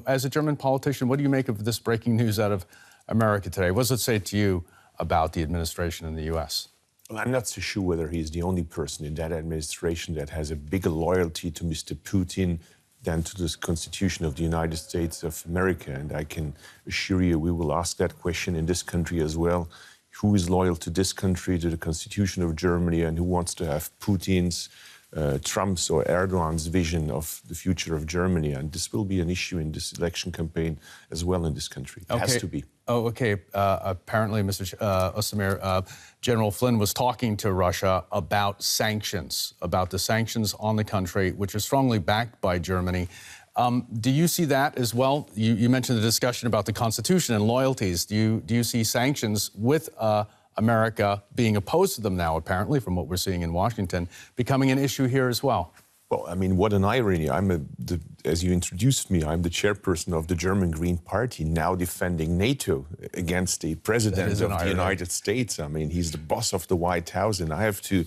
As a German politician, what do you make of this breaking news out of America today? What does it say to you about the administration in the U.S.? Well, I'm not so sure whether he's the only person in that administration that has a bigger loyalty to Mr. Putin than to the Constitution of the United States of America. And I can assure you we will ask that question in this country as well. Who is loyal to this country, to the Constitution of Germany, and who wants to have Putin's, Trump's or Erdogan's vision of the future of Germany? And this will be an issue in this election campaign as well in this country. It has to be. Oh, okay. Apparently, Mr. Özdemir, General Flynn was talking to Russia about sanctions, about the sanctions on the country, which are strongly backed by Germany. Do you see that as well? You mentioned the discussion about the Constitution and loyalties. Do you see sanctions with America being opposed to them now, apparently, from what we're seeing in Washington, becoming an issue here as well? Well, I mean, what an irony. As you introduced me, I'm the chairperson of the German Green Party, now defending NATO against the President of the United States. I mean, he's the boss of the White House, and I have to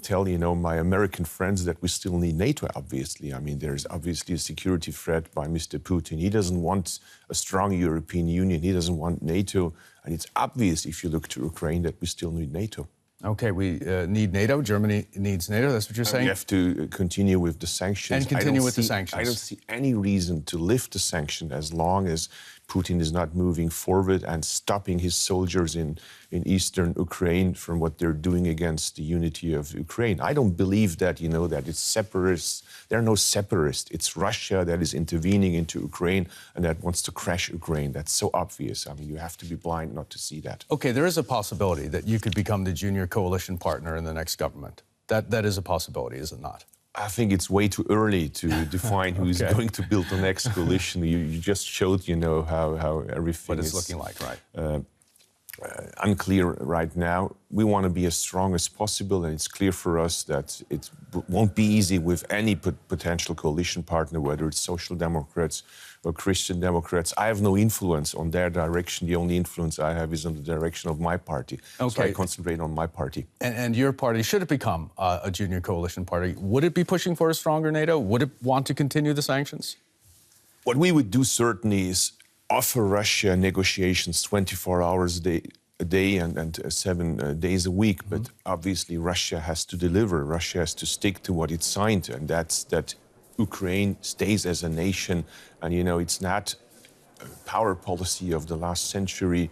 tell, my American friends that we still need NATO, obviously. I mean, there's obviously a security threat by Mr. Putin. He doesn't want a strong European Union. He doesn't want NATO. And it's obvious, if you look to Ukraine, that we still need NATO. Okay, we need NATO. Germany needs NATO. That's what you're saying? We have to continue with the sanctions. And continue with the sanctions. I don't see any reason to lift the sanction as long as Putin is not moving forward and stopping his soldiers in eastern Ukraine from what they're doing against the unity of Ukraine. I don't believe that, that it's separatists. There are no separatists. It's Russia that is intervening into Ukraine and that wants to crash Ukraine. That's so obvious. I mean, you have to be blind not to see that. Okay, there is a possibility that you could become the junior coalition partner in the next government. That is a possibility, is it not? I think it's way too early to define who's going to build the next coalition. You just showed, how everything is looking like, right? Unclear right now. We want to be as strong as possible, and it's clear for us that it won't be easy with any potential coalition partner, whether it's Social Democrats or Christian Democrats. I have no influence on their direction. The only influence I have is on the direction of my party. Okay. So I concentrate on my party. And your party, should it become a junior coalition party, would it be pushing for a stronger NATO? Would it want to continue the sanctions? What we would do certainly is offer Russia negotiations 24 hours a day and 7 days a week. But obviously Russia has to deliver. Russia has to stick to what it signed, and that's that Ukraine stays as a nation. And, it's not a power policy of the last century.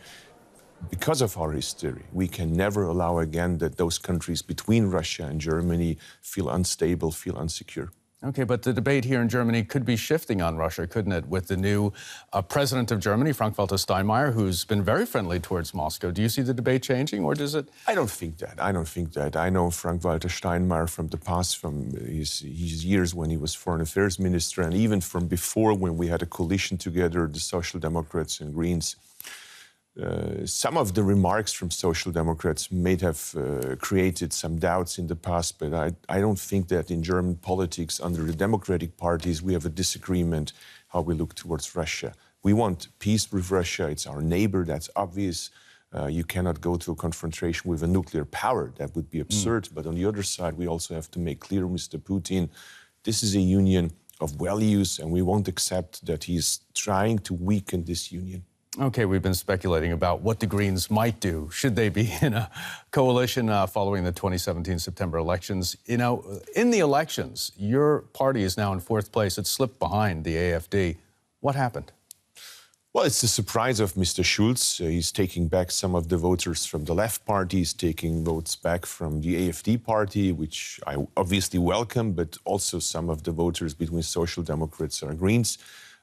Because of our history, we can never allow again that those countries between Russia and Germany feel unstable, feel insecure. Okay, but the debate here in Germany could be shifting on Russia, couldn't it, with the new president of Germany, Frank-Walter Steinmeier, who's been very friendly towards Moscow. Do you see the debate changing, or does it? I don't think that. I know Frank-Walter Steinmeier from the past, from his years when he was Foreign Affairs Minister, and even from before when we had a coalition together, the Social Democrats and Greens. Some of the remarks from Social Democrats may have created some doubts in the past, but I don't think that in German politics, under the democratic parties, we have a disagreement how we look towards Russia. We want peace with Russia. It's our neighbor. That's obvious. You cannot go to a confrontation with a nuclear power. That would be absurd. But on the other side, we also have to make clear, Mr. Putin, this is a union of values, and we won't accept that he's trying to weaken this union. Okay, we've been speculating about what the Greens might do. Should they be in a coalition following the 2017 September elections? In the elections, your party is now in fourth place. It slipped behind the AfD. What happened? Well, it's the surprise of Mr. Schulz. He's taking back some of the voters from the left party. He's taking votes back from the AfD party, which I obviously welcome, but also some of the voters between Social Democrats and Greens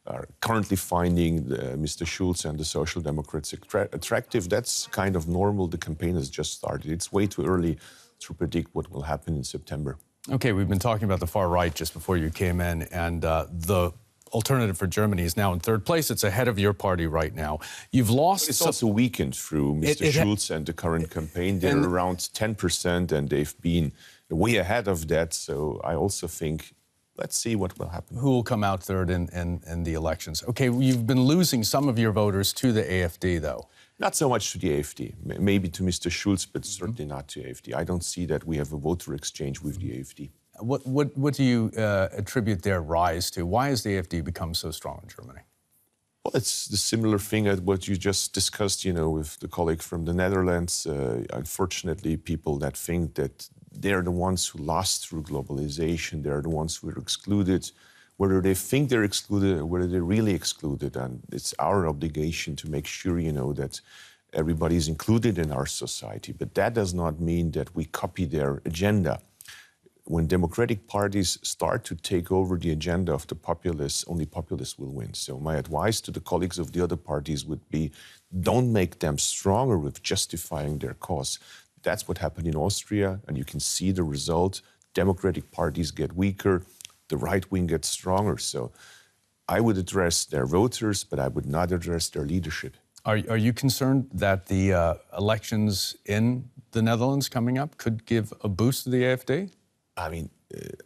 are currently finding Mr. Schulz and the Social Democrats attractive. That's kind of normal. The campaign has just started. It's way too early to predict what will happen in September. Okay, we've been talking about the far right just before you came in, and the Alternative for Germany is now in third place. It's ahead of your party right now. You've lost... But it's also weakened through Mr. Schulz and the current campaign. They're around 10%, and they've been way ahead of that. So I also think, let's see what will happen. Who will come out third in the elections? Okay, you've been losing some of your voters to the AfD, though. Not so much to the AfD, maybe to Mr. Schulz, but certainly not to AfD. I don't see that we have a voter exchange with the AfD. What do you attribute their rise to? Why has the AfD become so strong in Germany? Well, it's the similar thing as what you just discussed, with the colleague from the Netherlands. Unfortunately, people that think that they're the ones who lost through globalization, they're the ones who were excluded, whether they think they're excluded or whether they're really excluded. And it's our obligation to make sure, that everybody is included in our society. But that does not mean that we copy their agenda. When democratic parties start to take over the agenda of the populists, only populists will win. So my advice to the colleagues of the other parties would be, don't make them stronger with justifying their cause. That's what happened in Austria, and you can see the result. Democratic parties get weaker, the right wing gets stronger. So I would address their voters, but I would not address their leadership. Are you concerned that the elections in the Netherlands coming up could give a boost to the AfD? I mean,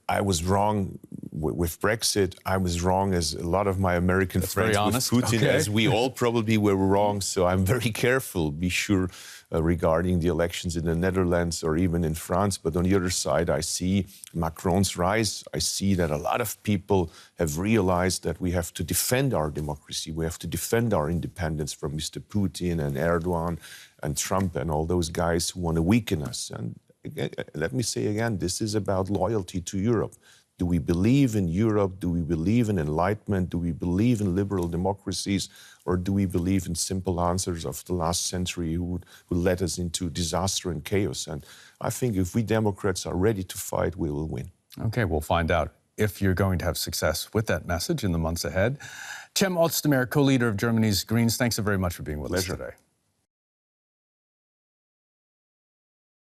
I was wrong with Brexit. I was wrong as a lot of my American friends with Putin, as we all probably were wrong. So I'm very careful, be sure, regarding the elections in the Netherlands or even in France. But on the other side, I see Macron's rise. I see that a lot of people have realized that we have to defend our democracy. We have to defend our independence from Mr. Putin and Erdogan and Trump and all those guys who want to weaken us. And let me say again, this is about loyalty to Europe. Do we believe in Europe? Do we believe in enlightenment? Do we believe in liberal democracies? Or do we believe in simple answers of the last century who led us into disaster and chaos? And I think if we Democrats are ready to fight, we will win. Okay, we'll find out if you're going to have success with that message in the months ahead. Cem Özdemir, co-leader of Germany's Greens, thanks so very much for being with us today.